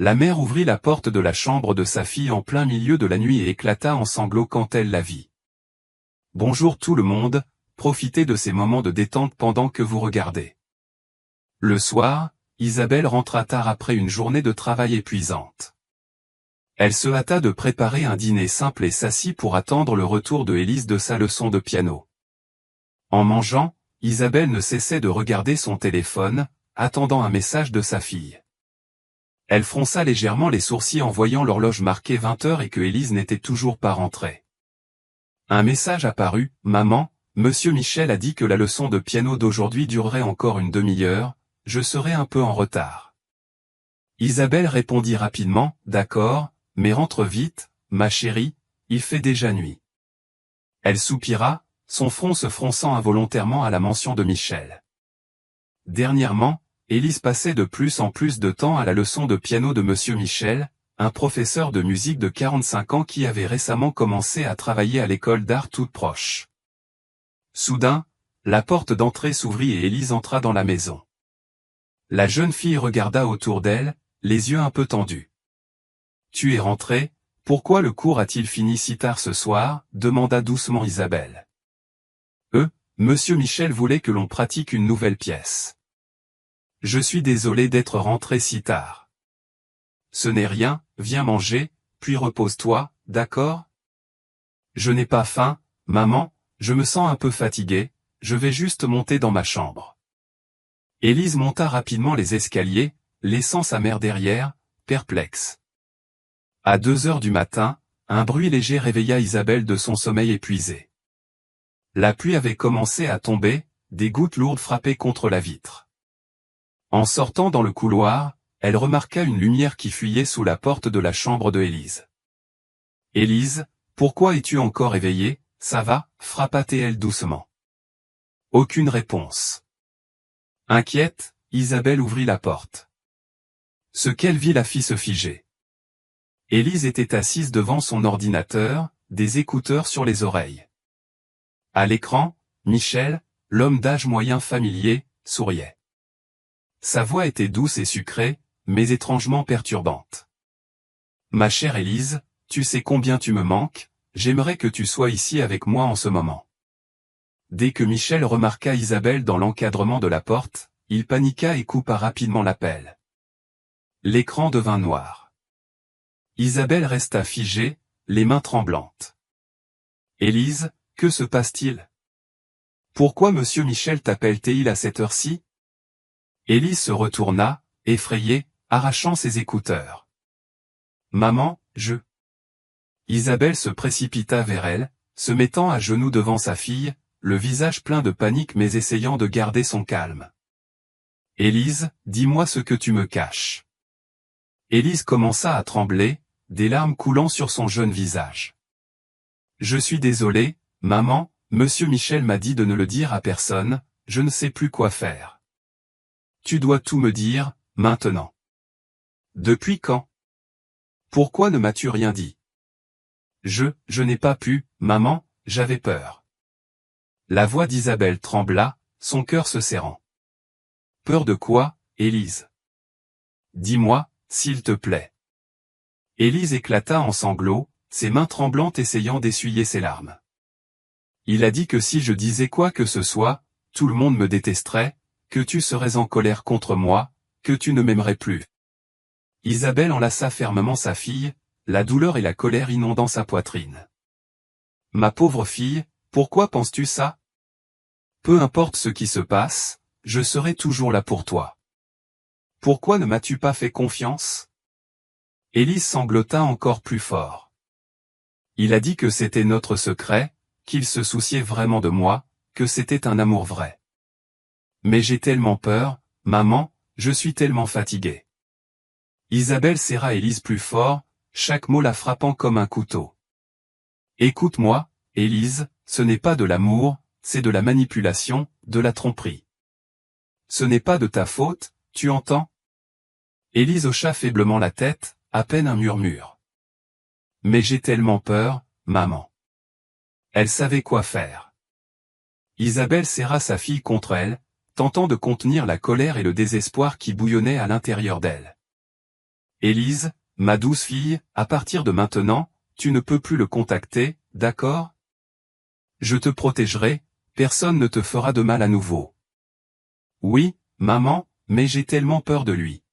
La mère ouvrit la porte de la chambre de sa fille en plein milieu de la nuit et éclata en sanglots quand elle la vit. « Bonjour tout le monde, profitez de ces moments de détente pendant que vous regardez. » Le soir, Isabelle rentra tard après une journée de travail épuisante. Elle se hâta de préparer un dîner simple et s'assit pour attendre le retour de Élise de sa leçon de piano. En mangeant, Isabelle ne cessait de regarder son téléphone, attendant un message de sa fille. Elle fronça légèrement les sourcils en voyant l'horloge marquer 20 heures et que Élise n'était toujours pas rentrée. Un message apparut, « Maman, Monsieur Michel a dit que la leçon de piano d'aujourd'hui durerait encore une demi-heure, je serai un peu en retard. » Isabelle répondit rapidement, « D'accord, mais rentre vite, ma chérie, il fait déjà nuit. » Elle soupira, son front se fronçant involontairement à la mention de Michel. Dernièrement, Élise passait de plus en plus de temps à la leçon de piano de Monsieur Michel, un professeur de musique de 45 ans qui avait récemment commencé à travailler à l'école d'art toute proche. Soudain, la porte d'entrée s'ouvrit et Élise entra dans la maison. La jeune fille regarda autour d'elle, les yeux un peu tendus. « Tu es rentrée, pourquoi le cours a-t-il fini si tard ce soir ?» demanda doucement Isabelle. « Monsieur Michel voulait que l'on pratique une nouvelle pièce. Je suis désolée d'être rentrée si tard. » « Ce n'est rien, viens manger, puis repose-toi, d'accord ? » « Je n'ai pas faim, maman, je me sens un peu fatiguée, je vais juste monter dans ma chambre. » Élise monta rapidement les escaliers, laissant sa mère derrière, perplexe. À 2 heures du matin, un bruit léger réveilla Isabelle de son sommeil épuisé. La pluie avait commencé à tomber, des gouttes lourdes frappaient contre la vitre. En sortant dans le couloir, elle remarqua une lumière qui fuyait sous la porte de la chambre de Élise. « Élise, pourquoi es-tu encore éveillée, ça va ?» frappa-t-elle doucement. Aucune réponse. Inquiète, Isabelle ouvrit la porte. Ce qu'elle vit la fit se figer. Élise était assise devant son ordinateur, des écouteurs sur les oreilles. À l'écran, Michel, l'homme d'âge moyen familier, souriait. Sa voix était douce et sucrée, mais étrangement perturbante. « Ma chère Élise, tu sais combien tu me manques, j'aimerais que tu sois ici avec moi en ce moment. » Dès que Michel remarqua Isabelle dans l'encadrement de la porte, il paniqua et coupa rapidement l'appel. L'écran devint noir. Isabelle resta figée, les mains tremblantes. « Élise, que se passe-t-il ? Pourquoi Monsieur Michel t'appelle-t-il à cette heure-ci ?» Élise se retourna, effrayée, arrachant ses écouteurs. « Maman, je... » Isabelle se précipita vers elle, se mettant à genoux devant sa fille, le visage plein de panique mais essayant de garder son calme. « Élise, dis-moi ce que tu me caches. » Élise commença à trembler, des larmes coulant sur son jeune visage. « Je suis désolée, maman, Monsieur Michel m'a dit de ne le dire à personne, je ne sais plus quoi faire. » « Tu dois tout me dire, maintenant. »« Depuis quand ? Pourquoi ne m'as-tu rien dit ? » « Je n'ai pas pu, maman, j'avais peur. » La voix d'Isabelle trembla, son cœur se serrant. « Peur de quoi, Élise ? Dis-moi, s'il te plaît. » Élise éclata en sanglots, ses mains tremblantes essayant d'essuyer ses larmes. « Il a dit que si je disais quoi que ce soit, tout le monde me détesterait, que tu serais en colère contre moi, que tu ne m'aimerais plus. » Isabelle enlaça fermement sa fille, la douleur et la colère inondant sa poitrine. « Ma pauvre fille, pourquoi penses-tu ça ? Peu importe ce qui se passe, je serai toujours là pour toi. Pourquoi ne m'as-tu pas fait confiance ? » Élise sanglota encore plus fort. « Il a dit que c'était notre secret, qu'il se souciait vraiment de moi, que c'était un amour vrai. Mais j'ai tellement peur, maman, je suis tellement fatiguée. » Isabelle serra Élise plus fort, chaque mot la frappant comme un couteau. « Écoute-moi, Élise, ce n'est pas de l'amour, c'est de la manipulation, de la tromperie. Ce n'est pas de ta faute, tu entends ? » Élise hocha faiblement la tête, à peine un murmure. « Mais j'ai tellement peur, maman. » Elle savait quoi faire. Isabelle serra sa fille contre elle, tentant de contenir la colère et le désespoir qui bouillonnaient à l'intérieur d'elle. Élise, ma douce fille, à partir de maintenant, tu ne peux plus le contacter, d'accord? Je te protégerai, personne ne te fera de mal à nouveau. Oui, maman, mais j'ai tellement peur de lui.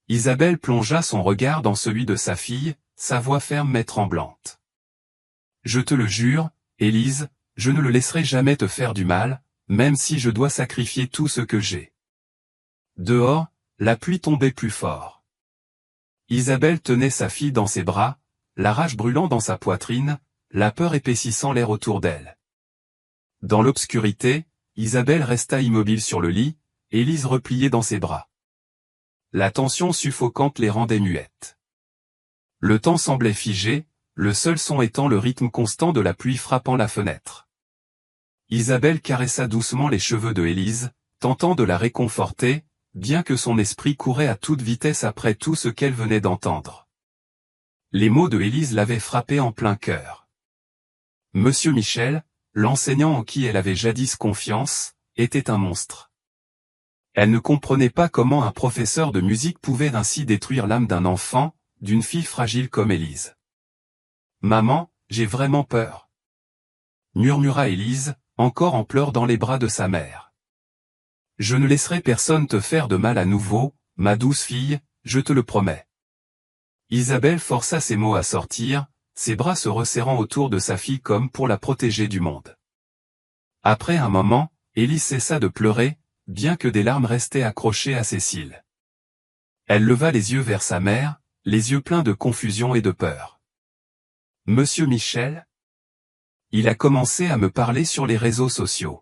Isabelle plongea son regard dans celui de sa fille, sa voix ferme mais tremblante. Je te le jure, Élise, je ne le laisserai jamais te faire du mal, même si je dois sacrifier tout ce que j'ai. Dehors, la pluie tombait plus fort. Isabelle tenait sa fille dans ses bras, la rage brûlant dans sa poitrine, la peur épaississant l'air autour d'elle. Dans l'obscurité, Isabelle resta immobile sur le lit, Élise repliée dans ses bras. La tension suffocante les rendait muettes. Le temps semblait figé, le seul son étant le rythme constant de la pluie frappant la fenêtre. Isabelle caressa doucement les cheveux de Élise, tentant de la réconforter, bien que son esprit courait à toute vitesse après tout ce qu'elle venait d'entendre. Les mots de Élise l'avaient frappée en plein cœur. Monsieur Michel, l'enseignant en qui elle avait jadis confiance, était un monstre. Elle ne comprenait pas comment un professeur de musique pouvait ainsi détruire l'âme d'un enfant, d'une fille fragile comme Élise. « Maman, j'ai vraiment peur. » murmura Élise, encore en pleurs dans les bras de sa mère. « Je ne laisserai personne te faire de mal à nouveau, ma douce fille, je te le promets. » Isabelle força ses mots à sortir, ses bras se resserrant autour de sa fille comme pour la protéger du monde. Après un moment, Élise cessa de pleurer, bien que des larmes restaient accrochées à ses cils. Elle leva les yeux vers sa mère, les yeux pleins de confusion et de peur. « Monsieur Michel ? Il a commencé à me parler sur les réseaux sociaux.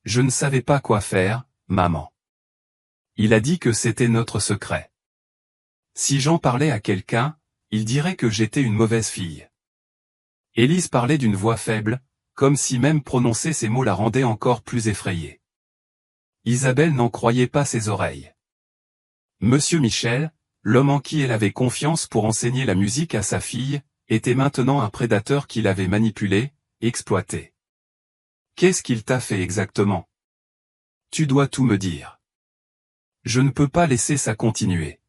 Je ne savais pas quoi faire, maman. Il a dit que c'était notre secret. Si j'en parlais à quelqu'un, il dirait que j'étais une mauvaise fille. » Élise parlait d'une voix faible, comme si même prononcer ces mots la rendait encore plus effrayée. Isabelle n'en croyait pas ses oreilles. Monsieur Michel, l'homme en qui elle avait confiance pour enseigner la musique à sa fille, était maintenant un prédateur qui l'avait manipulée, exploitée. « Qu'est-ce qu'il t'a fait exactement? Tu dois tout me dire. Je ne peux pas laisser ça continuer. »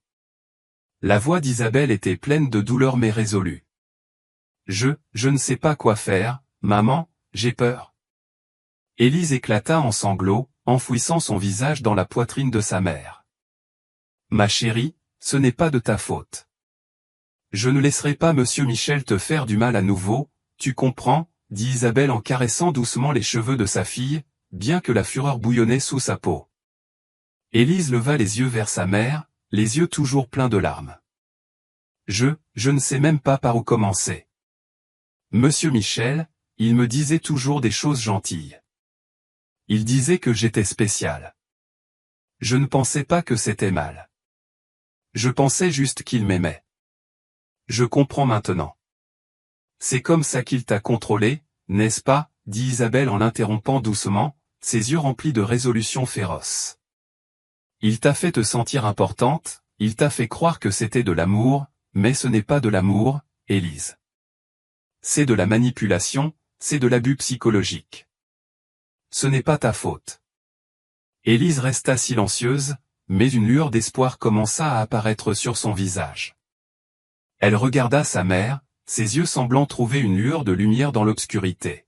La voix d'Isabelle était pleine de douleur mais résolue. « Je ne sais pas quoi faire, maman, j'ai peur. » Élise éclata en sanglots, enfouissant son visage dans la poitrine de sa mère. « Ma chérie, ce n'est pas de ta faute. Je ne laisserai pas Monsieur Michel te faire du mal à nouveau, tu comprends, » dit Isabelle en caressant doucement les cheveux de sa fille, bien que la fureur bouillonnait sous sa peau. Élise leva les yeux vers sa mère, les yeux toujours pleins de larmes. « Je ne sais même pas par où commencer. Monsieur Michel, il me disait toujours des choses gentilles. Il disait que j'étais spécial. Je ne pensais pas que c'était mal. Je pensais juste qu'il m'aimait. Je comprends maintenant. C'est comme ça qu'il t'a contrôlé, n'est-ce pas, dit Isabelle en l'interrompant doucement, ses yeux remplis de résolution féroce. Il t'a fait te sentir importante, il t'a fait croire que c'était de l'amour, mais ce n'est pas de l'amour, Élise. C'est de la manipulation, c'est de l'abus psychologique. Ce n'est pas ta faute. Élise resta silencieuse, mais une lueur d'espoir commença à apparaître sur son visage. Elle regarda sa mère, ses yeux semblant trouver une lueur de lumière dans l'obscurité.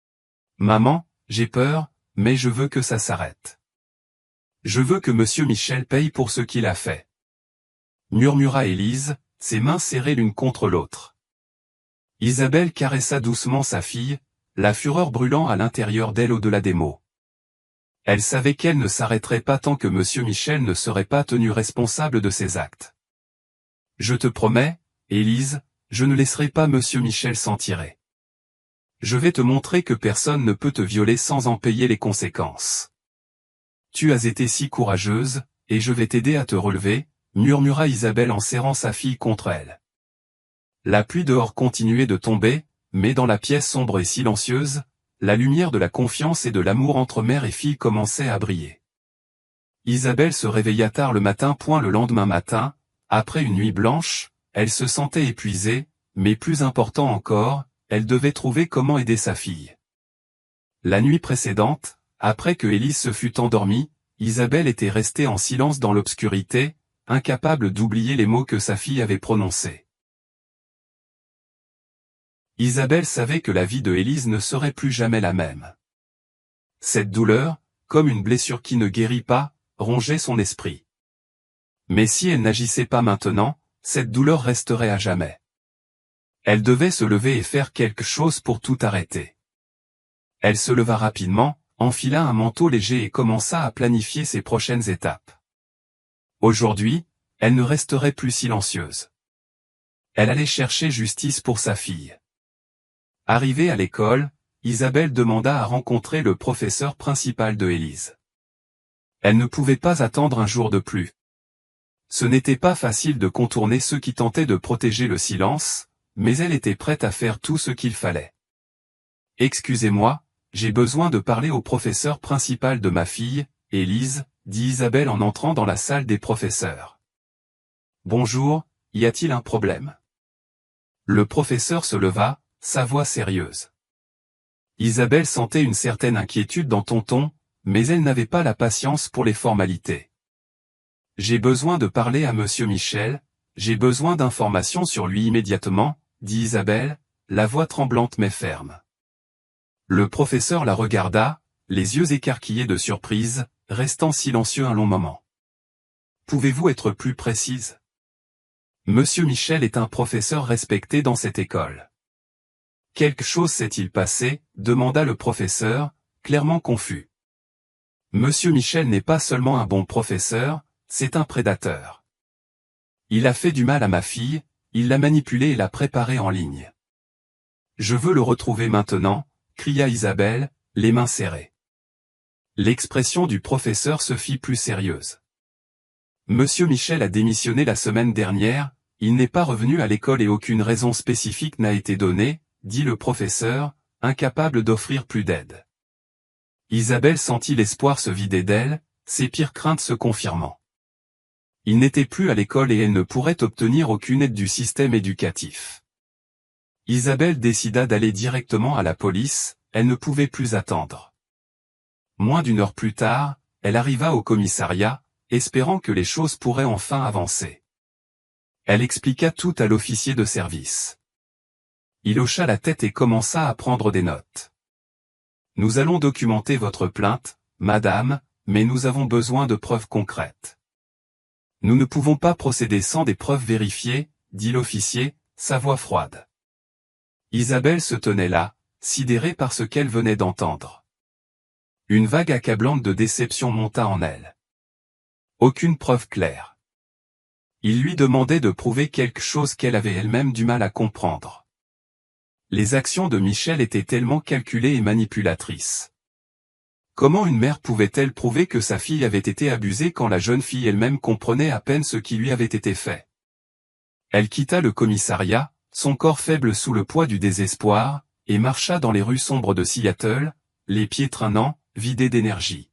« Maman, j'ai peur, mais je veux que ça s'arrête. Je veux que Monsieur Michel paye pour ce qu'il a fait. » murmura Élise, ses mains serrées l'une contre l'autre. Isabelle caressa doucement sa fille, la fureur brûlant à l'intérieur d'elle au-delà des mots. Elle savait qu'elle ne s'arrêterait pas tant que Monsieur Michel ne serait pas tenu responsable de ses actes. « Je te promets, Élise, je ne laisserai pas Monsieur Michel s'en tirer. Je vais te montrer que personne ne peut te violer sans en payer les conséquences. Tu as été si courageuse, et je vais t'aider à te relever, » murmura Isabelle en serrant sa fille contre elle. La pluie dehors continuait de tomber, mais dans la pièce sombre et silencieuse, la lumière de la confiance et de l'amour entre mère et fille commençait à briller. Isabelle se réveilla tard le matin. Le lendemain matin, après une nuit blanche, elle se sentait épuisée, mais plus important encore, elle devait trouver comment aider sa fille. La nuit précédente, après que Élise se fût endormie, Isabelle était restée en silence dans l'obscurité, incapable d'oublier les mots que sa fille avait prononcés. Isabelle savait que la vie de Élise ne serait plus jamais la même. Cette douleur, comme une blessure qui ne guérit pas, rongeait son esprit. Mais si elle n'agissait pas maintenant, cette douleur resterait à jamais. Elle devait se lever et faire quelque chose pour tout arrêter. Elle se leva rapidement, enfila un manteau léger et commença à planifier ses prochaines étapes. Aujourd'hui, elle ne resterait plus silencieuse. Elle allait chercher justice pour sa fille. Arrivée à l'école, Isabelle demanda à rencontrer le professeur principal de Élise. Elle ne pouvait pas attendre un jour de plus. Ce n'était pas facile de contourner ceux qui tentaient de protéger le silence, mais elle était prête à faire tout ce qu'il fallait. « Excusez-moi, j'ai besoin de parler au professeur principal de ma fille, Élise, » dit Isabelle en entrant dans la salle des professeurs. « Bonjour, y a-t-il un problème ?» Le professeur se leva, sa voix sérieuse. Isabelle sentait une certaine inquiétude dans son ton, mais elle n'avait pas la patience pour les formalités. « J'ai besoin de parler à monsieur Michel, j'ai besoin d'informations sur lui immédiatement, » dit Isabelle, la voix tremblante mais ferme. Le professeur la regarda, les yeux écarquillés de surprise, restant silencieux un long moment. « Pouvez-vous être plus précise ? Monsieur Michel est un professeur respecté dans cette école. » « Quelque chose s'est-il passé ?» demanda le professeur, clairement confus. « Monsieur Michel n'est pas seulement un bon professeur, c'est un prédateur. Il a fait du mal à ma fille, il l'a manipulée et l'a préparée en ligne. Je veux le retrouver maintenant, » cria Isabelle, les mains serrées. L'expression du professeur se fit plus sérieuse. « Monsieur Michel a démissionné la semaine dernière, il n'est pas revenu à l'école et aucune raison spécifique n'a été donnée, » dit le professeur, incapable d'offrir plus d'aide. Isabelle sentit l'espoir se vider d'elle, ses pires craintes se confirmant. Il n'était plus à l'école et elle ne pourrait obtenir aucune aide du système éducatif. Isabelle décida d'aller directement à la police, elle ne pouvait plus attendre. Moins d'une heure plus tard, elle arriva au commissariat, espérant que les choses pourraient enfin avancer. Elle expliqua tout à l'officier de service. Il hocha la tête et commença à prendre des notes. « Nous allons documenter votre plainte, madame, mais nous avons besoin de preuves concrètes. » « Nous ne pouvons pas procéder sans des preuves vérifiées, » dit l'officier, sa voix froide. Isabelle se tenait là, sidérée par ce qu'elle venait d'entendre. Une vague accablante de déception monta en elle. Aucune preuve claire. Il lui demandait de prouver quelque chose qu'elle avait elle-même du mal à comprendre. Les actions de Michel étaient tellement calculées et manipulatrices. Comment une mère pouvait-elle prouver que sa fille avait été abusée quand la jeune fille elle-même comprenait à peine ce qui lui avait été fait? Elle quitta le commissariat, son corps faible sous le poids du désespoir, et marcha dans les rues sombres de Seattle, les pieds traînants, vidés d'énergie.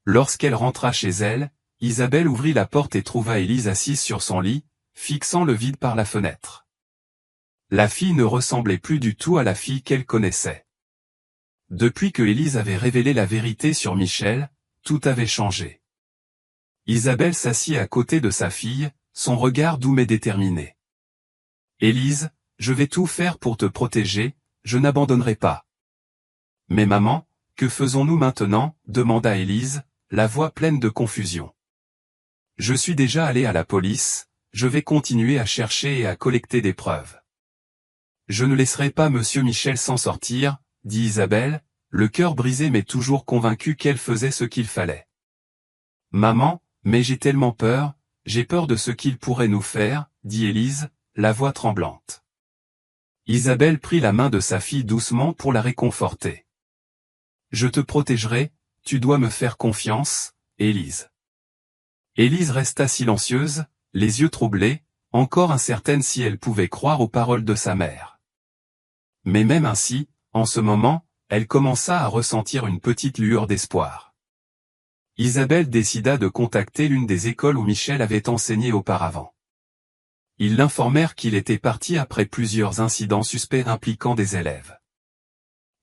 Lorsqu'elle rentra chez elle, Isabelle ouvrit la porte et trouva Élise assise sur son lit, fixant le vide par la fenêtre. La fille ne ressemblait plus du tout à la fille qu'elle connaissait. Depuis que Élise avait révélé la vérité sur Michel, tout avait changé. Isabelle s'assit à côté de sa fille, son regard doux mais déterminé. « Élise, je vais tout faire pour te protéger, je n'abandonnerai pas. »« Mais maman, que faisons-nous maintenant ?» demanda Élise, la voix pleine de confusion. « Je suis déjà allée à la police, je vais continuer à chercher et à collecter des preuves. »« Je ne laisserai pas monsieur Michel s'en sortir, » dit Isabelle, le cœur brisé mais toujours convaincue qu'elle faisait ce qu'il fallait. « Maman, mais j'ai tellement peur, j'ai peur de ce qu'il pourrait nous faire, » dit Élise, la voix tremblante. Isabelle prit la main de sa fille doucement pour la réconforter. « Je te protégerai, tu dois me faire confiance, Élise. » Élise resta silencieuse, les yeux troublés, encore incertaine si elle pouvait croire aux paroles de sa mère. Mais même ainsi, en ce moment, elle commença à ressentir une petite lueur d'espoir. Isabelle décida de contacter l'une des écoles où Michel avait enseigné auparavant. Ils l'informèrent qu'il était parti après plusieurs incidents suspects impliquant des élèves.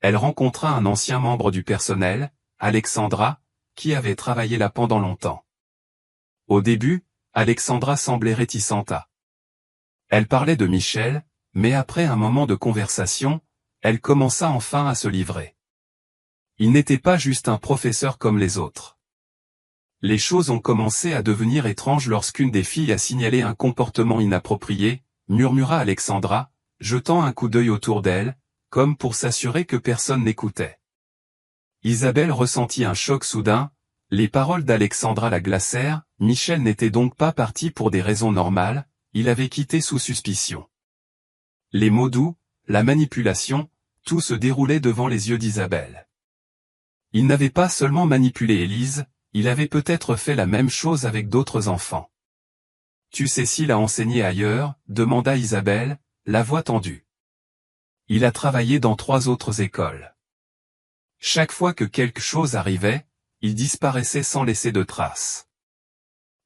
Elle rencontra un ancien membre du personnel, Alexandra, qui avait travaillé là pendant longtemps. Au début, Alexandra semblait réticente à. Elle parlait de Michel, mais après un moment de conversation, elle commença enfin à se livrer. Il n'était pas juste un professeur comme les autres. Les choses ont commencé à devenir étranges lorsqu'une des filles a signalé un comportement inapproprié, murmura Alexandra, jetant un coup d'œil autour d'elle, comme pour s'assurer que personne n'écoutait. Isabelle ressentit un choc soudain, les paroles d'Alexandra la glacèrent, Michel n'était donc pas parti pour des raisons normales, il avait quitté sous suspicion. Les mots doux, la manipulation, tout se déroulait devant les yeux d'Isabelle. Il n'avait pas seulement manipulé Élise, il avait peut-être fait la même chose avec d'autres enfants. Tu sais s'il a enseigné ailleurs, demanda Isabelle, la voix tendue. Il a travaillé dans 3 autres écoles. Chaque fois que quelque chose arrivait, il disparaissait sans laisser de traces.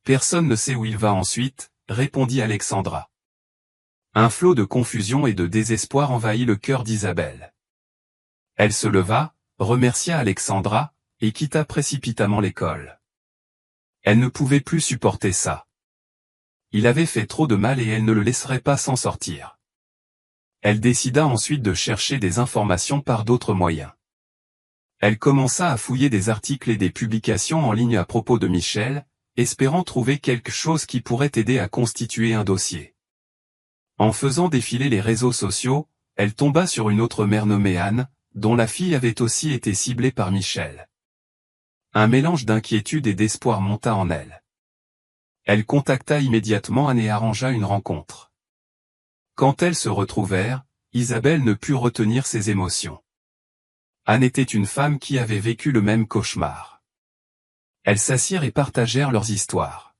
Personne ne sait où il va ensuite, répondit Alexandra. Un flot de confusion et de désespoir envahit le cœur d'Isabelle. Elle se leva, remercia Alexandra, et quitta précipitamment l'école. Elle ne pouvait plus supporter ça. Il avait fait trop de mal et elle ne le laisserait pas s'en sortir. Elle décida ensuite de chercher des informations par d'autres moyens. Elle commença à fouiller des articles et des publications en ligne à propos de Michel, espérant trouver quelque chose qui pourrait aider à constituer un dossier. En faisant défiler les réseaux sociaux, elle tomba sur une autre mère nommée Anne, dont la fille avait aussi été ciblée par Michel. Un mélange d'inquiétude et d'espoir monta en elle. Elle contacta immédiatement Anne et arrangea une rencontre. Quand elles se retrouvèrent, Isabelle ne put retenir ses émotions. Anne était une femme qui avait vécu le même cauchemar. Elles s'assirent et partagèrent leurs histoires.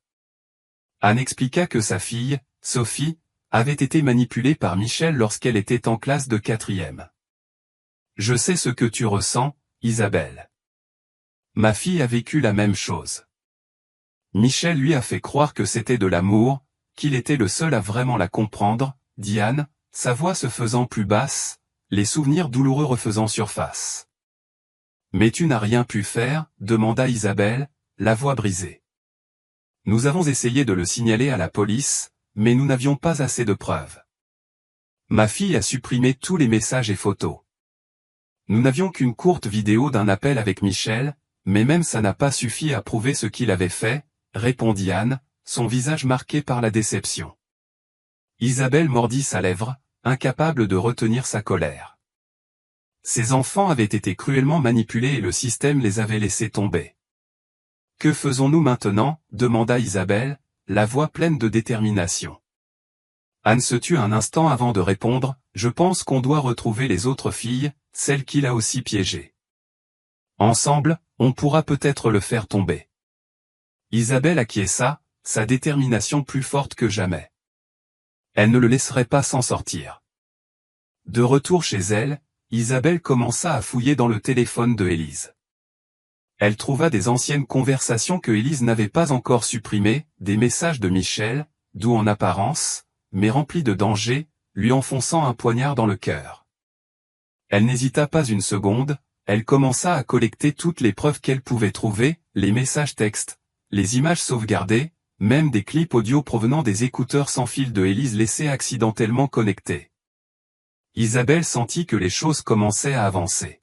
Anne expliqua que sa fille, Sophie, avait été manipulée par Michel lorsqu'elle était en classe de 4e. Je sais ce que tu ressens, Isabelle. Ma fille a vécu la même chose. Michel lui a fait croire que c'était de l'amour, qu'il était le seul à vraiment la comprendre, dit Anne, sa voix se faisant plus basse, les souvenirs douloureux refaisant surface. Mais tu n'as rien pu faire, demanda Isabelle, la voix brisée. Nous avons essayé de le signaler à la police, mais nous n'avions pas assez de preuves. Ma fille a supprimé tous les messages et photos. Nous n'avions qu'une courte vidéo d'un appel avec Michel, mais même ça n'a pas suffi à prouver ce qu'il avait fait, répondit Anne, son visage marqué par la déception. Isabelle mordit sa lèvre, incapable de retenir sa colère. Ses enfants avaient été cruellement manipulés et le système les avait laissés tomber. Que faisons-nous maintenant, demanda Isabelle, la voix pleine de détermination. Anne se tut un instant avant de répondre, je pense qu'on doit retrouver les autres filles, celles qu'il a aussi piégées. Ensemble, on pourra peut-être le faire tomber. Isabelle acquiesça, sa détermination plus forte que jamais. Elle ne le laisserait pas s'en sortir. De retour chez elle, Isabelle commença à fouiller dans le téléphone de Élise. Elle trouva des anciennes conversations que Élise n'avait pas encore supprimées, des messages de Michel, doux en apparence, mais remplis de danger, lui enfonçant un poignard dans le cœur. Elle n'hésita pas une seconde, elle commença à collecter toutes les preuves qu'elle pouvait trouver, les messages textes, les images sauvegardées, même des clips audio provenant des écouteurs sans fil de Élise laissés accidentellement connectés. Isabelle sentit que les choses commençaient à avancer.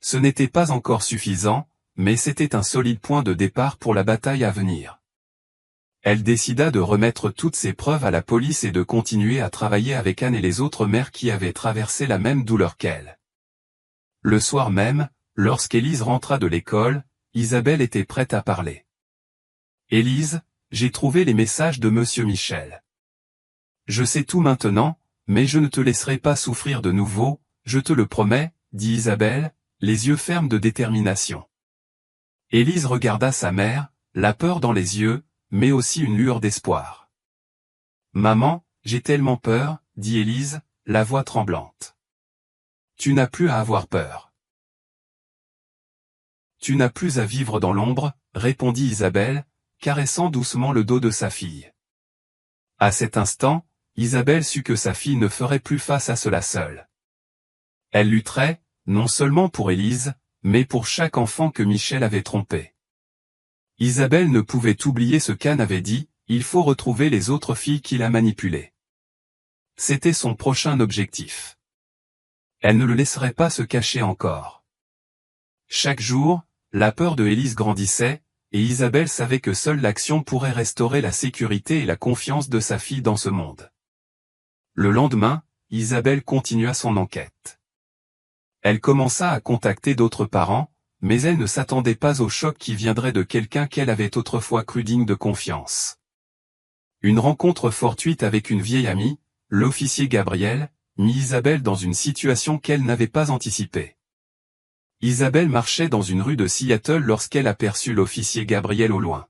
Ce n'était pas encore suffisant, mais c'était un solide point de départ pour la bataille à venir. Elle décida de remettre toutes ses preuves à la police et de continuer à travailler avec Anne et les autres mères qui avaient traversé la même douleur qu'elle. Le soir même, lorsqu'Élise rentra de l'école, Isabelle était prête à parler. « Élise, j'ai trouvé les messages de Monsieur Michel. Je sais tout maintenant, mais je ne te laisserai pas souffrir de nouveau, je te le promets, dit Isabelle, les yeux fermes de détermination. Élise regarda sa mère, la peur dans les yeux, mais aussi une lueur d'espoir. Maman, j'ai tellement peur, dit Élise, la voix tremblante. Tu n'as plus à avoir peur. Tu n'as plus à vivre dans l'ombre, répondit Isabelle, caressant doucement le dos de sa fille. À cet instant, Isabelle sut que sa fille ne ferait plus face à cela seule. Elle lutterait, non seulement pour Élise, mais pour chaque enfant que Michel avait trompé. Isabelle ne pouvait oublier ce qu'Anne avait dit, Il faut retrouver les autres filles qu'il a manipulées. C'était son prochain objectif. Elle ne le laisserait pas se cacher encore. Chaque jour, la peur de Élise grandissait, et Isabelle savait que seule l'action pourrait restaurer la sécurité et la confiance de sa fille dans ce monde. Le lendemain, Isabelle continua son enquête. Elle commença à contacter d'autres parents, mais elle ne s'attendait pas au choc qui viendrait de quelqu'un qu'elle avait autrefois cru digne de confiance. Une rencontre fortuite avec une vieille amie, l'officier Gabriel, mit Isabelle dans une situation qu'elle n'avait pas anticipée. Isabelle marchait dans une rue de Seattle lorsqu'elle aperçut l'officier Gabriel au loin.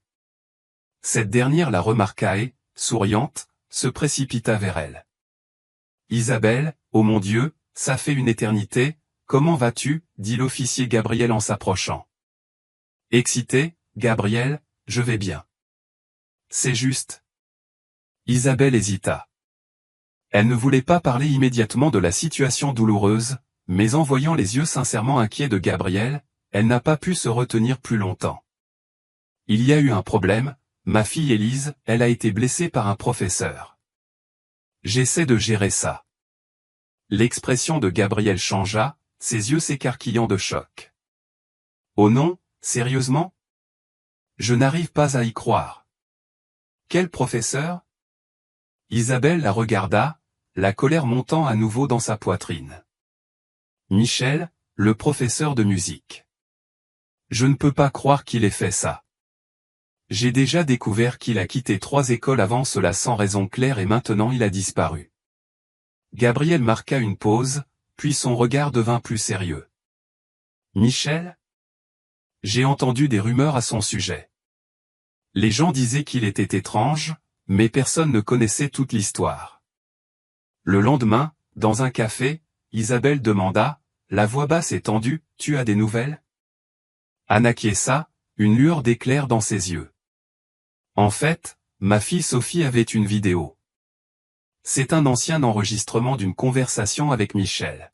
Cette dernière la remarqua et, souriante, se précipita vers elle. « Isabelle, oh mon Dieu, ça fait une éternité, comment vas-tu » dit l'officier Gabriel en s'approchant. Excité, « Gabriel, je vais bien. »« C'est juste. » Isabelle hésita. Elle ne voulait pas parler immédiatement de la situation douloureuse, mais en voyant les yeux sincèrement inquiets de Gabriel, elle n'a pas pu se retenir plus longtemps. « Il y a eu un problème, ma fille Élise, elle a été blessée par un professeur. J'essaie de gérer ça. » L'expression de Gabriel changea, ses yeux s'écarquillant de choc. « Oh non, sérieusement ? Je n'arrive pas à y croire. Quel professeur ? » Isabelle la regarda, la colère montant à nouveau dans sa poitrine. « Michel, le professeur de musique. Je ne peux pas croire qu'il ait fait ça. J'ai déjà découvert qu'il a quitté 3 écoles avant cela sans raison claire et maintenant il a disparu. » Gabriel marqua une pause, puis son regard devint plus sérieux. « Michel ? J'ai entendu des rumeurs à son sujet. Les gens disaient qu'il était étrange, mais personne ne connaissait toute l'histoire. » Le lendemain, dans un café, Isabelle demanda, la voix basse et tendue, « Tu as des nouvelles ?» Anna acquiesça, une lueur d'éclair dans ses yeux. « En fait, ma fille Sophie avait une vidéo. C'est un ancien enregistrement d'une conversation avec Michel.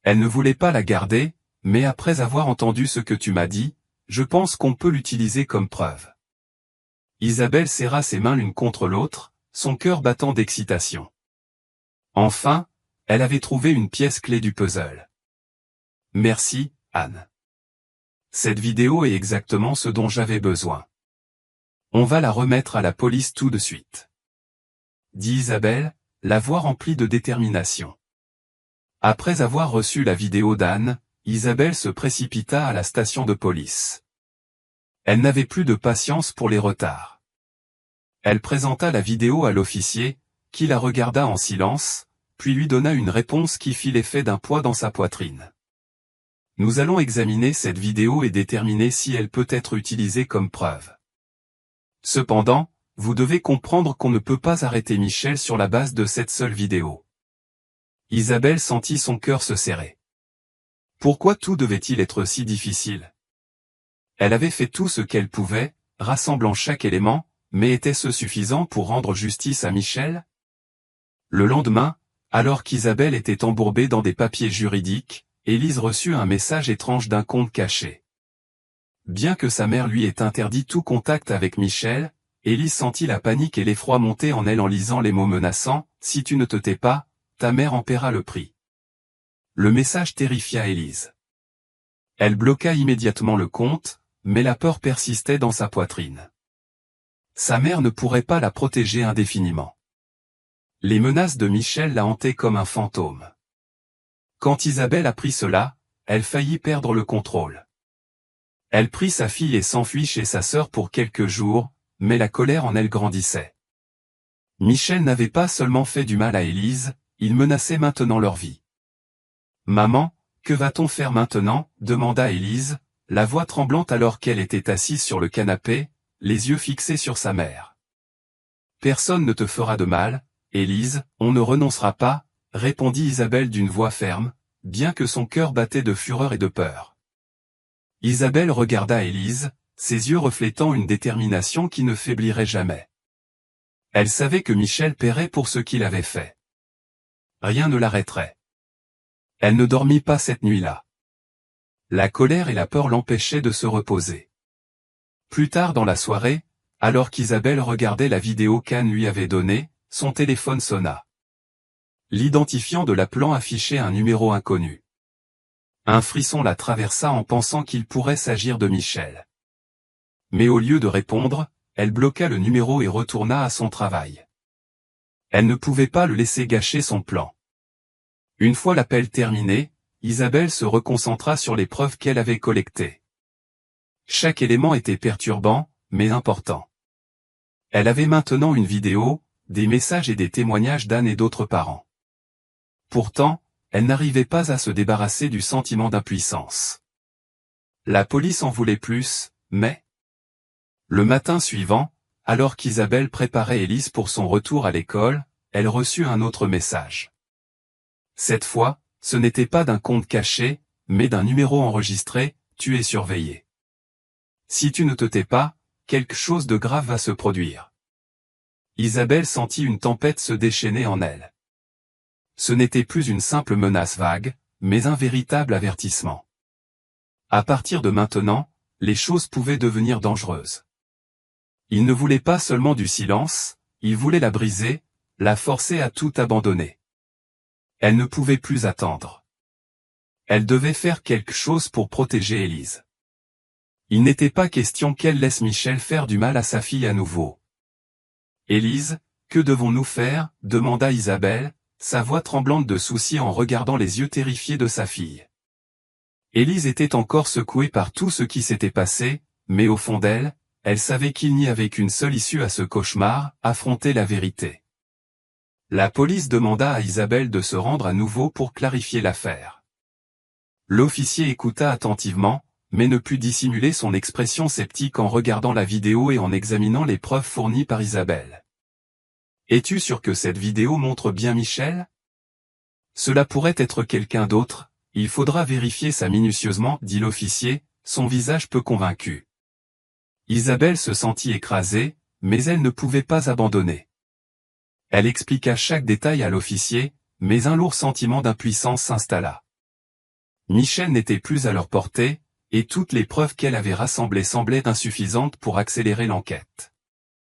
Elle ne voulait pas la garder, mais après avoir entendu ce que tu m'as dit, je pense qu'on peut l'utiliser comme preuve. » Isabelle serra ses mains l'une contre l'autre, son cœur battant d'excitation. Enfin, elle avait trouvé une pièce clé du puzzle. « Merci, Anne. Cette vidéo est exactement ce dont j'avais besoin. On va la remettre à la police tout de suite. » dit Isabelle, la voix remplie de détermination. Après avoir reçu la vidéo d'Anne, Isabelle se précipita à la station de police. Elle n'avait plus de patience pour les retards. Elle présenta la vidéo à l'officier, qui la regarda en silence, puis lui donna une réponse qui fit l'effet d'un poids dans sa poitrine. « Nous allons examiner cette vidéo et déterminer si elle peut être utilisée comme preuve. Cependant, vous devez comprendre qu'on ne peut pas arrêter Michel sur la base de cette seule vidéo. » Isabelle sentit son cœur se serrer. Pourquoi tout devait-il être si difficile? Elle avait fait tout ce qu'elle pouvait, rassemblant chaque élément, mais était-ce suffisant pour rendre justice à Michel? Le lendemain, alors qu'Isabelle était embourbée dans des papiers juridiques, Élise reçut un message étrange d'un compte caché. Bien que sa mère lui ait interdit tout contact avec Michel, Élise sentit la panique et l'effroi monter en elle en lisant les mots menaçants, « Si tu ne te tais pas, ta mère en paiera le prix. » Le message terrifia Élise. Elle bloqua immédiatement le compte, mais la peur persistait dans sa poitrine. Sa mère ne pourrait pas la protéger indéfiniment. Les menaces de Michel la hantaient comme un fantôme. Quand Isabelle apprit cela, elle faillit perdre le contrôle. Elle prit sa fille et s'enfuit chez sa sœur pour quelques jours, mais la colère en elle grandissait. Michel n'avait pas seulement fait du mal à Élise, il menaçait maintenant leur vie. « Maman, que va-t-on faire maintenant ?» demanda Élise, la voix tremblante alors qu'elle était assise sur le canapé, les yeux fixés sur sa mère. « Personne ne te fera de mal, Élise, on ne renoncera pas, » répondit Isabelle d'une voix ferme, bien que son cœur battait de fureur et de peur. Isabelle regarda Élise, ses yeux reflétant une détermination qui ne faiblirait jamais. Elle savait que Michel paierait pour ce qu'il avait fait. Rien ne l'arrêterait. Elle ne dormit pas cette nuit-là. La colère et la peur l'empêchaient de se reposer. Plus tard dans la soirée, Alors qu'Isabelle regardait la vidéo qu'Anne lui avait donnée, son téléphone sonna. L'identifiant de l'appelant affichait un numéro inconnu. Un frisson la traversa en pensant qu'il pourrait s'agir de Michel. Mais au lieu de répondre, elle bloqua le numéro et retourna à son travail. Elle ne pouvait pas le laisser gâcher son plan. Une fois l'appel terminé, Isabelle se reconcentra sur les preuves qu'elle avait collectées. Chaque élément était perturbant, mais important. Elle avait maintenant une vidéo, des messages et des témoignages d'Anne et d'autres parents. Pourtant, elle n'arrivait pas à se débarrasser du sentiment d'impuissance. La police en voulait plus, mais... Le matin suivant, alors qu'Isabelle préparait Élise pour son retour à l'école, elle reçut un autre message. Cette fois, ce n'était pas d'un compte caché, mais d'un numéro enregistré, « Tu es surveillé. Si tu ne te tais pas, quelque chose de grave va se produire. » Isabelle sentit une tempête se déchaîner en elle. Ce n'était plus une simple menace vague, mais un véritable avertissement. À partir de maintenant, les choses pouvaient devenir dangereuses. Il ne voulait pas seulement du silence, il voulait la briser, la forcer à tout abandonner. Elle ne pouvait plus attendre. Elle devait faire quelque chose pour protéger Élise. Il n'était pas question qu'elle laisse Michel faire du mal à sa fille à nouveau. « Élise, que devons-nous faire ?» demanda Isabelle, sa voix tremblante de souci en regardant les yeux terrifiés de sa fille. Élise était encore secouée par tout ce qui s'était passé, mais au fond d'elle, elle savait qu'il n'y avait qu'une seule issue à ce cauchemar, affronter la vérité. La police demanda à Isabelle de se rendre à nouveau pour clarifier l'affaire. L'officier écouta attentivement, mais ne put dissimuler son expression sceptique en regardant la vidéo et en examinant les preuves fournies par Isabelle. « Es-tu sûr que cette vidéo montre bien Michel ? Cela pourrait être quelqu'un d'autre, il faudra vérifier ça minutieusement, dit l'officier, son visage peu convaincu. Isabelle se sentit écrasée, mais elle ne pouvait pas abandonner. Elle expliqua chaque détail à l'officier, mais un lourd sentiment d'impuissance s'installa. Michel n'était plus à leur portée, et toutes les preuves qu'elle avait rassemblées semblaient insuffisantes pour accélérer l'enquête.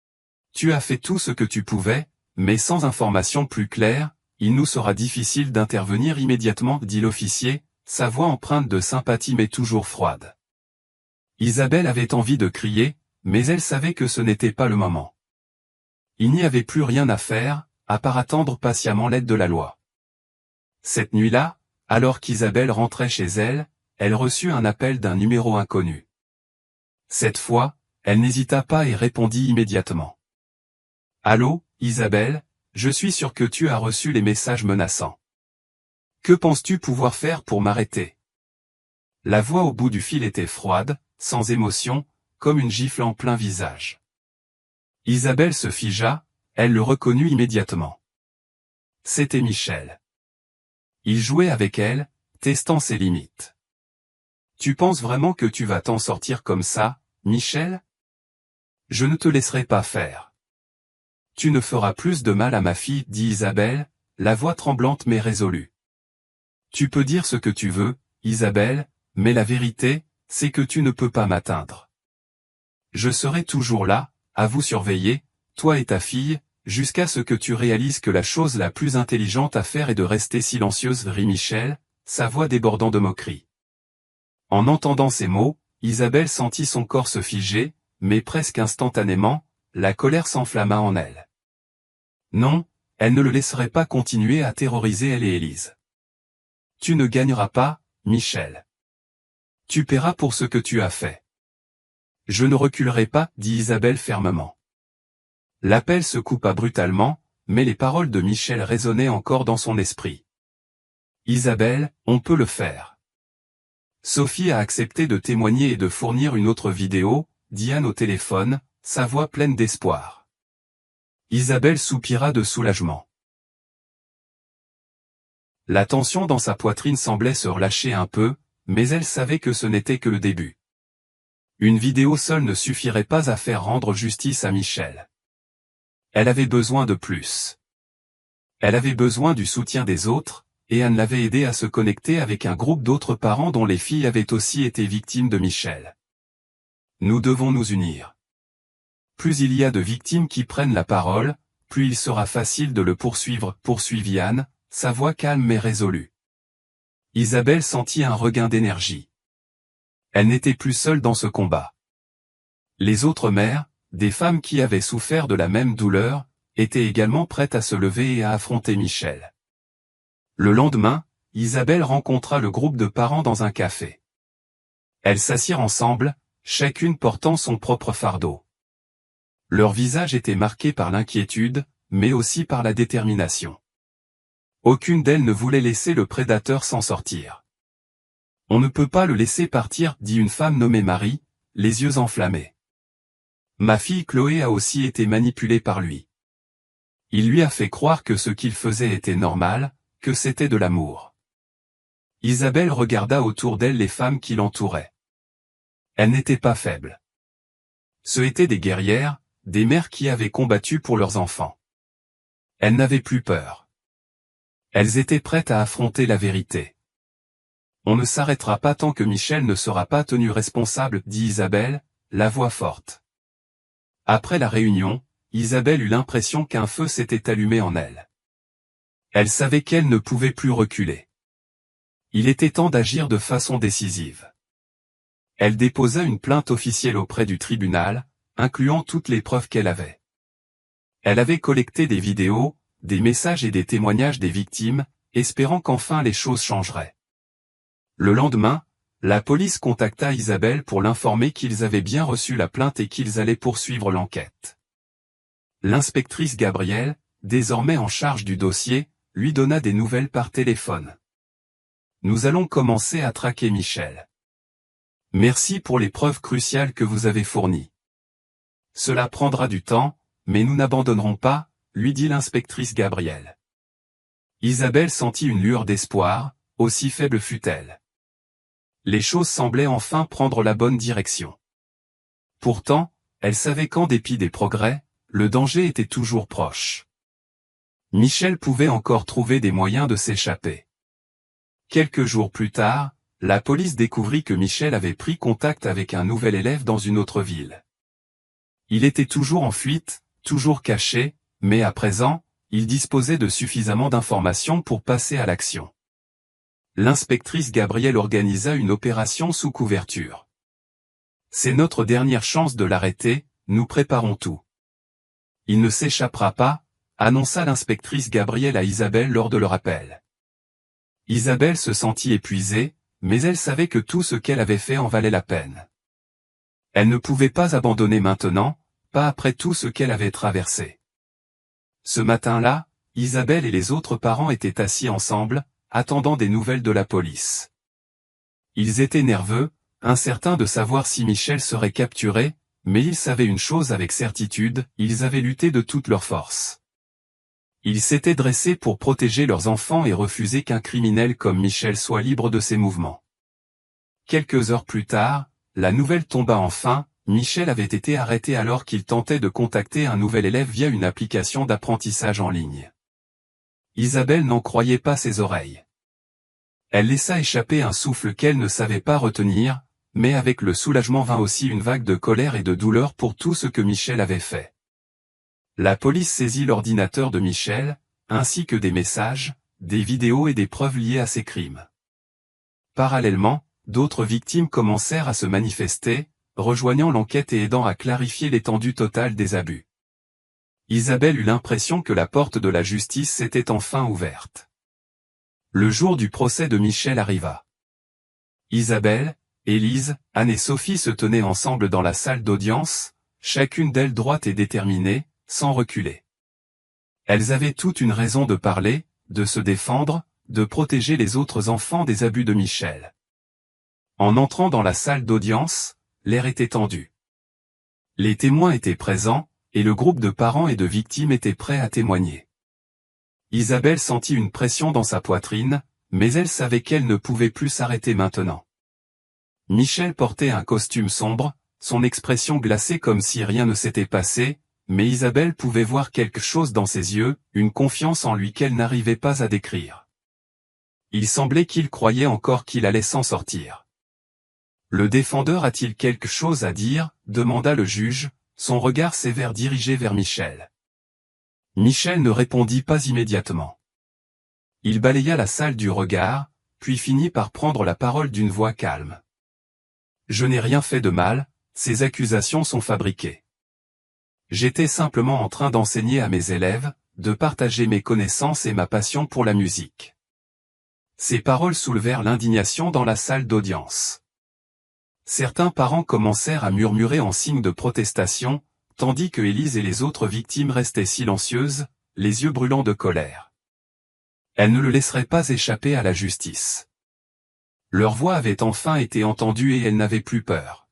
« Tu as fait tout ce que tu pouvais, mais sans information plus claire, il nous sera difficile d'intervenir immédiatement, dit l'officier, sa voix empreinte de sympathie mais toujours froide. Isabelle avait envie de crier, mais elle savait que ce n'était pas le moment. Il n'y avait plus rien à faire, à part attendre patiemment l'aide de la loi. Cette nuit-là, alors qu'Isabelle rentrait chez elle, elle reçut un appel d'un numéro inconnu. Cette fois, elle n'hésita pas et répondit immédiatement. « Allô, Isabelle, je suis sûr que tu as reçu les messages menaçants. Que penses-tu pouvoir faire pour m'arrêter ?» La voix au bout du fil était froide, sans émotion, comme une gifle en plein visage. Isabelle se figea, elle le reconnut immédiatement. C'était Michel. Il jouait avec elle, testant ses limites. « Tu penses vraiment que tu vas t'en sortir comme ça, Michel ? Je ne te laisserai pas faire. Tu ne feras plus de mal à ma fille, dit Isabelle, la voix tremblante mais résolue. Tu peux dire ce que tu veux, Isabelle, mais la vérité, c'est que tu ne peux pas m'atteindre. Je serai toujours là, à vous surveiller, toi et ta fille, jusqu'à ce que tu réalises que la chose la plus intelligente à faire est de rester silencieuse, rit Michel, sa voix débordant de moquerie. En entendant ces mots, Isabelle sentit son corps se figer, mais presque instantanément, la colère s'enflamma en elle. Non, elle ne le laisserait pas continuer à terroriser elle et Élise. Tu ne gagneras pas, Michel. Tu paieras pour ce que tu as fait. Je ne reculerai pas, dit Isabelle fermement. L'appel se coupa brutalement, mais les paroles de Michel résonnaient encore dans son esprit. Isabelle, on peut le faire. Sophie a accepté de témoigner et de fournir une autre vidéo, dit Anne au téléphone, sa voix pleine d'espoir. Isabelle soupira de soulagement. La tension dans sa poitrine semblait se relâcher un peu, mais elle savait que ce n'était que le début. Une vidéo seule ne suffirait pas à faire rendre justice à Michel. Elle avait besoin de plus. Elle avait besoin du soutien des autres, et Anne l'avait aidée à se connecter avec un groupe d'autres parents dont les filles avaient aussi été victimes de Michel. Nous devons nous unir. Plus il y a de victimes qui prennent la parole, plus il sera facile de le poursuivre, poursuivit Anne, sa voix calme mais résolue. Isabelle sentit un regain d'énergie. Elle n'était plus seule dans ce combat. Les autres mères, des femmes qui avaient souffert de la même douleur, étaient également prêtes à se lever et à affronter Michel. Le lendemain, Isabelle rencontra le groupe de parents dans un café. Elles s'assirent ensemble, chacune portant son propre fardeau. Leur visage était marqué par l'inquiétude, mais aussi par la détermination. Aucune d'elles ne voulait laisser le prédateur s'en sortir. On ne peut pas le laisser partir, dit une femme nommée Marie, les yeux enflammés. Ma fille Chloé a aussi été manipulée par lui. Il lui a fait croire que ce qu'il faisait était normal, que c'était de l'amour. Isabelle regarda autour d'elle les femmes qui l'entouraient. Elles n'étaient pas faibles. Ce étaient des guerrières, des mères qui avaient combattu pour leurs enfants. Elles n'avaient plus peur. Elles étaient prêtes à affronter la vérité. On ne s'arrêtera pas tant que Michel ne sera pas tenu responsable, dit Isabelle, la voix forte. Après la réunion, Isabelle eut l'impression qu'un feu s'était allumé en elle. Elle savait qu'elle ne pouvait plus reculer. Il était temps d'agir de façon décisive. Elle déposa une plainte officielle auprès du tribunal, incluant toutes les preuves qu'elle avait. Elle avait collecté des vidéos, des messages et des témoignages des victimes, espérant qu'enfin les choses changeraient. Le lendemain, la police contacta Isabelle pour l'informer qu'ils avaient bien reçu la plainte et qu'ils allaient poursuivre l'enquête. L'inspectrice Gabrielle, désormais en charge du dossier, lui donna des nouvelles par téléphone. Nous allons commencer à traquer Michel. Merci pour les preuves cruciales que vous avez fournies. Cela prendra du temps, mais nous n'abandonnerons pas, lui dit l'inspectrice Gabrielle. Isabelle sentit une lueur d'espoir, aussi faible fut-elle. Les choses semblaient enfin prendre la bonne direction. Pourtant, elle savait qu'en dépit des progrès, le danger était toujours proche. Michel pouvait encore trouver des moyens de s'échapper. Quelques jours plus tard, la police découvrit que Michel avait pris contact avec un nouvel élève dans une autre ville. Il était toujours en fuite, toujours caché, mais à présent, il disposait de suffisamment d'informations pour passer à l'action. L'inspectrice Gabrielle organisa une opération sous couverture. C'est notre dernière chance de l'arrêter, nous préparons tout. Il ne s'échappera pas, annonça l'inspectrice Gabrielle à Isabelle lors de leur appel. Isabelle se sentit épuisée, mais elle savait que tout ce qu'elle avait fait en valait la peine. Elle ne pouvait pas abandonner maintenant, pas après tout ce qu'elle avait traversé. Ce matin-là, Isabelle et les autres parents étaient assis ensemble, attendant des nouvelles de la police. Ils étaient nerveux, incertains de savoir si Michel serait capturé, mais ils savaient une chose avec certitude, ils avaient lutté de toutes leurs forces. Ils s'étaient dressés pour protéger leurs enfants et refuser qu'un criminel comme Michel soit libre de ses mouvements. Quelques heures plus tard, la nouvelle tomba enfin, Michel avait été arrêté alors qu'il tentait de contacter un nouvel élève via une application d'apprentissage en ligne. Isabelle n'en croyait pas ses oreilles. Elle laissa échapper un souffle qu'elle ne savait pas retenir, mais avec le soulagement vint aussi une vague de colère et de douleur pour tout ce que Michel avait fait. La police saisit l'ordinateur de Michel, ainsi que des messages, des vidéos et des preuves liées à ses crimes. Parallèlement, d'autres victimes commencèrent à se manifester, rejoignant l'enquête et aidant à clarifier l'étendue totale des abus. Isabelle eut l'impression que la porte de la justice s'était enfin ouverte. Le jour du procès de Michel arriva. Isabelle, Élise, Anne et Sophie se tenaient ensemble dans la salle d'audience, chacune d'elles droite et déterminée, sans reculer. Elles avaient toute une raison de parler, de se défendre, de protéger les autres enfants des abus de Michel. En entrant dans la salle d'audience, l'air était tendu. Les témoins étaient présents, et le groupe de parents et de victimes était prêt à témoigner. Isabelle sentit une pression dans sa poitrine, mais elle savait qu'elle ne pouvait plus s'arrêter maintenant. Michel portait un costume sombre, son expression glacée comme si rien ne s'était passé, mais Isabelle pouvait voir quelque chose dans ses yeux, une confiance en lui qu'elle n'arrivait pas à décrire. Il semblait qu'il croyait encore qu'il allait s'en sortir. Le défendeur a-t-il quelque chose à dire, demanda le juge, son regard sévère dirigé vers Michel. Michel ne répondit pas immédiatement. Il balaya la salle du regard, puis finit par prendre la parole d'une voix calme. « Je n'ai rien fait de mal, ces accusations sont fabriquées. J'étais simplement en train d'enseigner à mes élèves, de partager mes connaissances et ma passion pour la musique. » Ces paroles soulevèrent l'indignation dans la salle d'audience. Certains parents commencèrent à murmurer en signe de protestation, tandis que Élise et les autres victimes restaient silencieuses, les yeux brûlants de colère. Elles ne le laisseraient pas échapper à la justice. Leur voix avait enfin été entendue et elles n'avaient plus peur.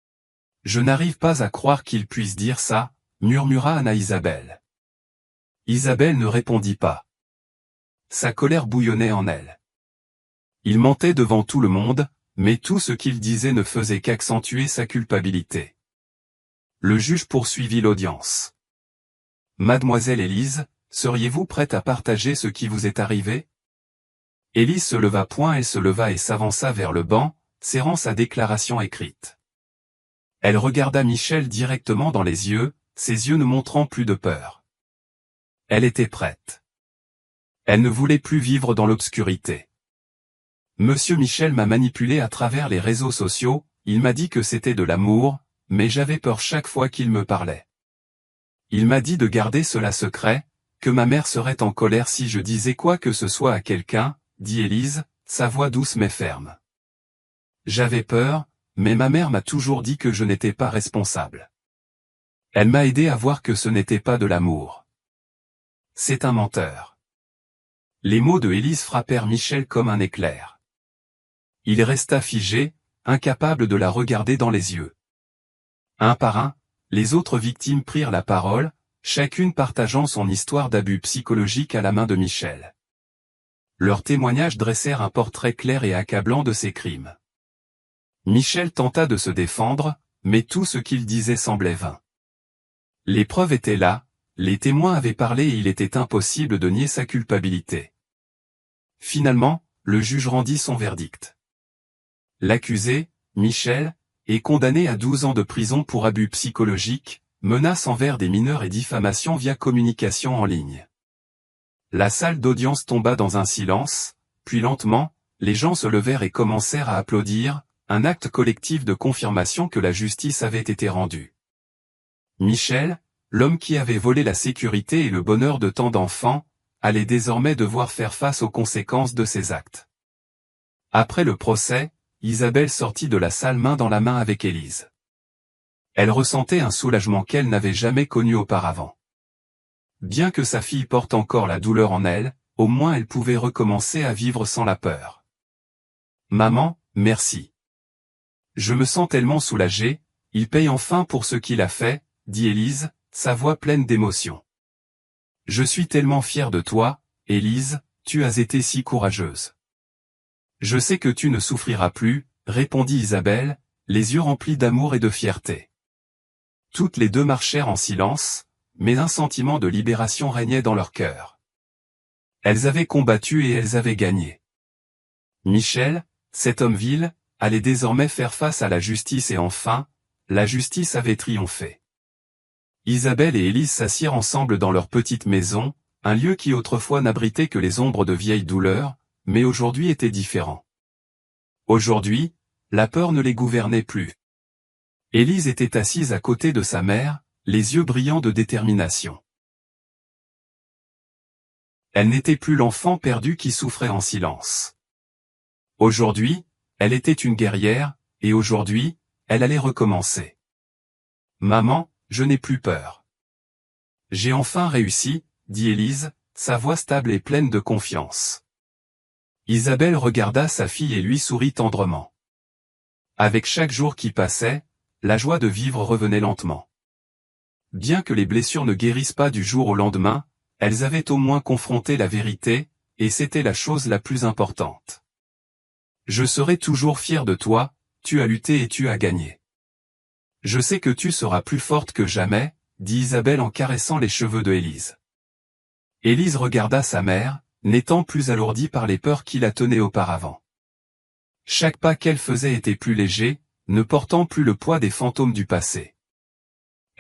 « Je n'arrive pas à croire qu'ils puissent dire ça », murmura Anna Isabelle. Isabelle ne répondit pas. Sa colère bouillonnait en elle. Il mentait devant tout le monde, mais tout ce qu'il disait ne faisait qu'accentuer sa culpabilité. Le juge poursuivit l'audience. « Mademoiselle Élise, seriez-vous prête à partager ce qui vous est arrivé ?» Élise se leva point, elle se leva et s'avança vers le banc, serrant sa déclaration écrite. Elle regarda Michel directement dans les yeux, ses yeux ne montrant plus de peur. Elle était prête. Elle ne voulait plus vivre dans l'obscurité. Monsieur Michel m'a manipulé à travers les réseaux sociaux, il m'a dit que c'était de l'amour, mais j'avais peur chaque fois qu'il me parlait. Il m'a dit de garder cela secret, que ma mère serait en colère si je disais quoi que ce soit à quelqu'un, dit Élise, sa voix douce mais ferme. J'avais peur, mais ma mère m'a toujours dit que je n'étais pas responsable. Elle m'a aidé à voir que ce n'était pas de l'amour. C'est un menteur. Les mots de Élise frappèrent Michel comme un éclair. Il resta figé, incapable de la regarder dans les yeux. Un par un, les autres victimes prirent la parole, chacune partageant son histoire d'abus psychologiques à la main de Michel. Leurs témoignages dressèrent un portrait clair et accablant de ces crimes. Michel tenta de se défendre, mais tout ce qu'il disait semblait vain. Les preuves étaient là, les témoins avaient parlé et il était impossible de nier sa culpabilité. Finalement, le juge rendit son verdict. L'accusé, Michel, est condamné à 12 ans de prison pour abus psychologiques, menaces envers des mineurs et diffamation via communication en ligne. La salle d'audience tomba dans un silence, puis lentement, les gens se levèrent et commencèrent à applaudir, un acte collectif de confirmation que la justice avait été rendue. Michel, l'homme qui avait volé la sécurité et le bonheur de tant d'enfants, allait désormais devoir faire face aux conséquences de ses actes. Après le procès, Isabelle sortit de la salle main dans la main avec Élise. Elle ressentait un soulagement qu'elle n'avait jamais connu auparavant. Bien que sa fille porte encore la douleur en elle, au moins elle pouvait recommencer à vivre sans la peur. « Maman, merci. Je me sens tellement soulagée, il paye enfin pour ce qu'il a fait, » dit Élise, sa voix pleine d'émotion. « Je suis tellement fière de toi, Élise, tu as été si courageuse. » « Je sais que tu ne souffriras plus, » répondit Isabelle, les yeux remplis d'amour et de fierté. Toutes les deux marchèrent en silence, mais un sentiment de libération régnait dans leur cœur. Elles avaient combattu et elles avaient gagné. Michel, cet homme vil, allait désormais faire face à la justice et enfin, la justice avait triomphé. Isabelle et Élise s'assirent ensemble dans leur petite maison, un lieu qui autrefois n'abritait que les ombres de vieilles douleurs, mais aujourd'hui était différent. Aujourd'hui, la peur ne les gouvernait plus. Élise était assise à côté de sa mère, les yeux brillants de détermination. Elle n'était plus l'enfant perdu qui souffrait en silence. Aujourd'hui, elle était une guerrière, et aujourd'hui, elle allait recommencer. « Maman, je n'ai plus peur. J'ai enfin réussi, » dit Élise, sa voix stable et pleine de confiance. Isabelle regarda sa fille et lui sourit tendrement. Avec chaque jour qui passait, la joie de vivre revenait lentement. Bien que les blessures ne guérissent pas du jour au lendemain, elles avaient au moins confronté la vérité, et c'était la chose la plus importante. « Je serai toujours fier de toi, tu as lutté et tu as gagné. Je sais que tu seras plus forte que jamais, » dit Isabelle en caressant les cheveux de Élise. Élise regarda sa mère, n'étant plus alourdie par les peurs qui la tenaient auparavant. Chaque pas qu'elle faisait était plus léger, ne portant plus le poids des fantômes du passé.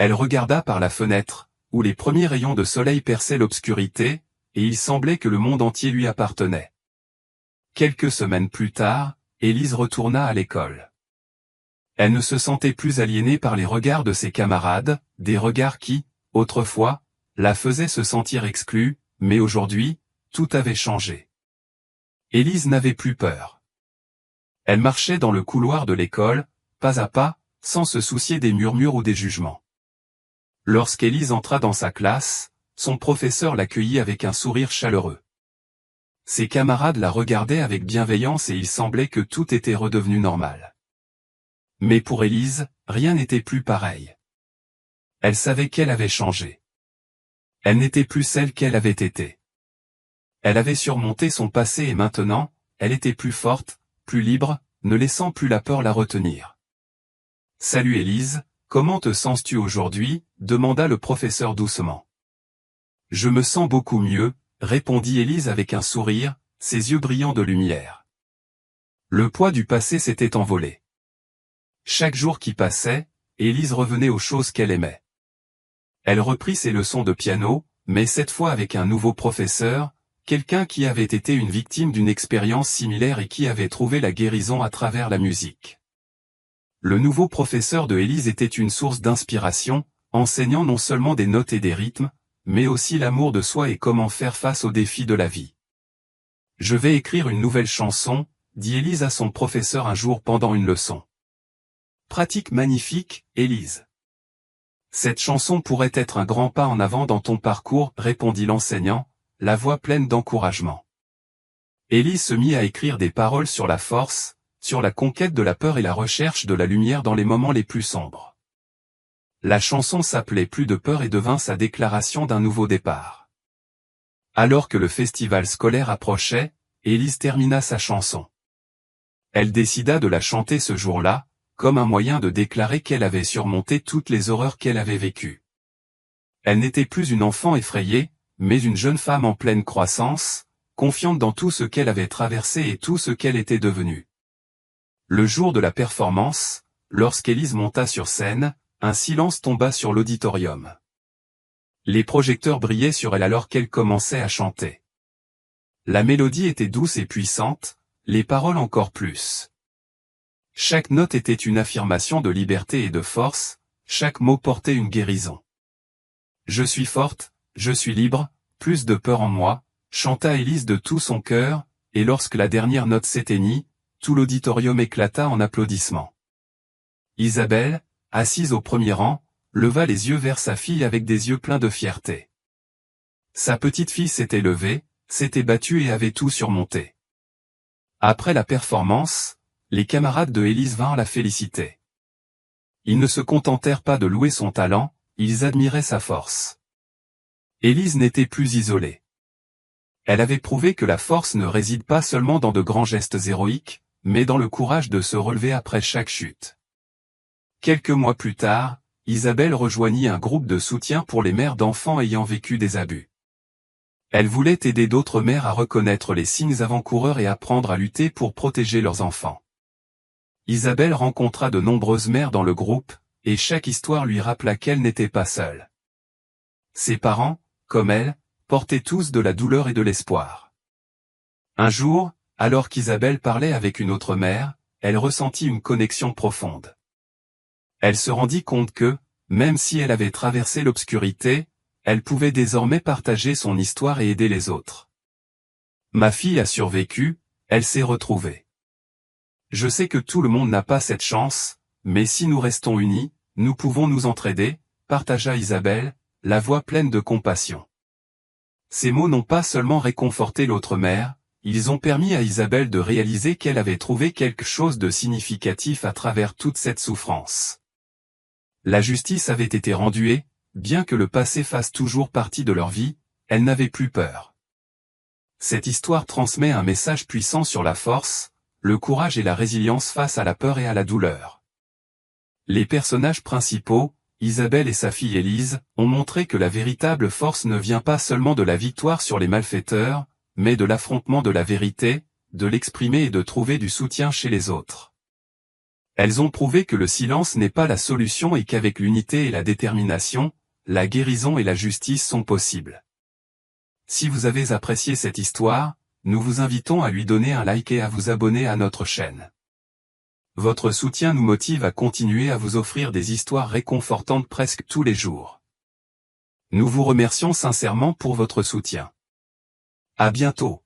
Elle regarda par la fenêtre, où les premiers rayons de soleil perçaient l'obscurité, et il semblait que le monde entier lui appartenait. Quelques semaines plus tard, Élise retourna à l'école. Elle ne se sentait plus aliénée par les regards de ses camarades, des regards qui, autrefois, la faisaient se sentir exclue, mais aujourd'hui, tout avait changé. Élise n'avait plus peur. Elle marchait dans le couloir de l'école, pas à pas, sans se soucier des murmures ou des jugements. Lorsqu'Élise entra dans sa classe, son professeur l'accueillit avec un sourire chaleureux. Ses camarades la regardaient avec bienveillance et il semblait que tout était redevenu normal. Mais pour Élise, rien n'était plus pareil. Elle savait qu'elle avait changé. Elle n'était plus celle qu'elle avait été. Elle avait surmonté son passé et maintenant, elle était plus forte, plus libre, ne laissant plus la peur la retenir. « Salut Élise, comment te sens-tu aujourd'hui » demanda le professeur doucement. « Je me sens beaucoup mieux » répondit Élise avec un sourire, ses yeux brillants de lumière. Le poids du passé s'était envolé. Chaque jour qui passait, Élise revenait aux choses qu'elle aimait. Elle reprit ses leçons de piano, mais cette fois avec un nouveau professeur, quelqu'un qui avait été une victime d'une expérience similaire et qui avait trouvé la guérison à travers la musique. Le nouveau professeur de Élise était une source d'inspiration, enseignant non seulement des notes et des rythmes, mais aussi l'amour de soi et comment faire face aux défis de la vie. « Je vais écrire une nouvelle chanson », dit Élise à son professeur un jour pendant une leçon. « Pratique magnifique, Élise. Cette chanson pourrait être un grand pas en avant dans ton parcours, répondit l'enseignant, la voix pleine d'encouragement. Élise se mit à écrire des paroles sur la force, sur la conquête de la peur et la recherche de la lumière dans les moments les plus sombres. La chanson s'appelait Plus de peur et devint sa déclaration d'un nouveau départ. Alors que le festival scolaire approchait, Élise termina sa chanson. Elle décida de la chanter ce jour-là, comme un moyen de déclarer qu'elle avait surmonté toutes les horreurs qu'elle avait vécues. Elle n'était plus une enfant effrayée, mais une jeune femme en pleine croissance, confiante dans tout ce qu'elle avait traversé et tout ce qu'elle était devenue. Le jour de la performance, lorsqu'Élise monta sur scène, un silence tomba sur l'auditorium. Les projecteurs brillaient sur elle alors qu'elle commençait à chanter. La mélodie était douce et puissante, les paroles encore plus. Chaque note était une affirmation de liberté et de force, chaque mot portait une guérison. « Je suis forte, je suis libre, plus de peur en moi », chanta Élise de tout son cœur, et lorsque la dernière note s'éteignit, tout l'auditorium éclata en applaudissements. Isabelle, assise au premier rang, leva les yeux vers sa fille avec des yeux pleins de fierté. Sa petite fille s'était levée, s'était battue et avait tout surmonté. Après la performance, les camarades de Élise vinrent la féliciter. Ils ne se contentèrent pas de louer son talent, ils admiraient sa force. Élise n'était plus isolée. Elle avait prouvé que la force ne réside pas seulement dans de grands gestes héroïques, mais dans le courage de se relever après chaque chute. Quelques mois plus tard, Isabelle rejoignit un groupe de soutien pour les mères d'enfants ayant vécu des abus. Elle voulait aider d'autres mères à reconnaître les signes avant-coureurs et apprendre à lutter pour protéger leurs enfants. Isabelle rencontra de nombreuses mères dans le groupe, et chaque histoire lui rappela qu'elle n'était pas seule. Ses parents, comme elle, portaient tous de la douleur et de l'espoir. Un jour, alors qu'Isabelle parlait avec une autre mère, elle ressentit une connexion profonde. Elle se rendit compte que, même si elle avait traversé l'obscurité, elle pouvait désormais partager son histoire et aider les autres. Ma fille a survécu, elle s'est retrouvée. Je sais que tout le monde n'a pas cette chance, mais si nous restons unis, nous pouvons nous entraider, partagea Isabelle, la voix pleine de compassion. Ces mots n'ont pas seulement réconforté l'autre mère, ils ont permis à Isabelle de réaliser qu'elle avait trouvé quelque chose de significatif à travers toute cette souffrance. La justice avait été rendue et, bien que le passé fasse toujours partie de leur vie, elle n'avait plus peur. Cette histoire transmet un message puissant sur la force, le courage et la résilience face à la peur et à la douleur. Les personnages principaux, Isabelle et sa fille Élise, ont montré que la véritable force ne vient pas seulement de la victoire sur les malfaiteurs, mais de l'affrontement de la vérité, de l'exprimer et de trouver du soutien chez les autres. Elles ont prouvé que le silence n'est pas la solution et qu'avec l'unité et la détermination, la guérison et la justice sont possibles. Si vous avez apprécié cette histoire, nous vous invitons à lui donner un like et à vous abonner à notre chaîne. Votre soutien nous motive à continuer à vous offrir des histoires réconfortantes presque tous les jours. Nous vous remercions sincèrement pour votre soutien. À bientôt.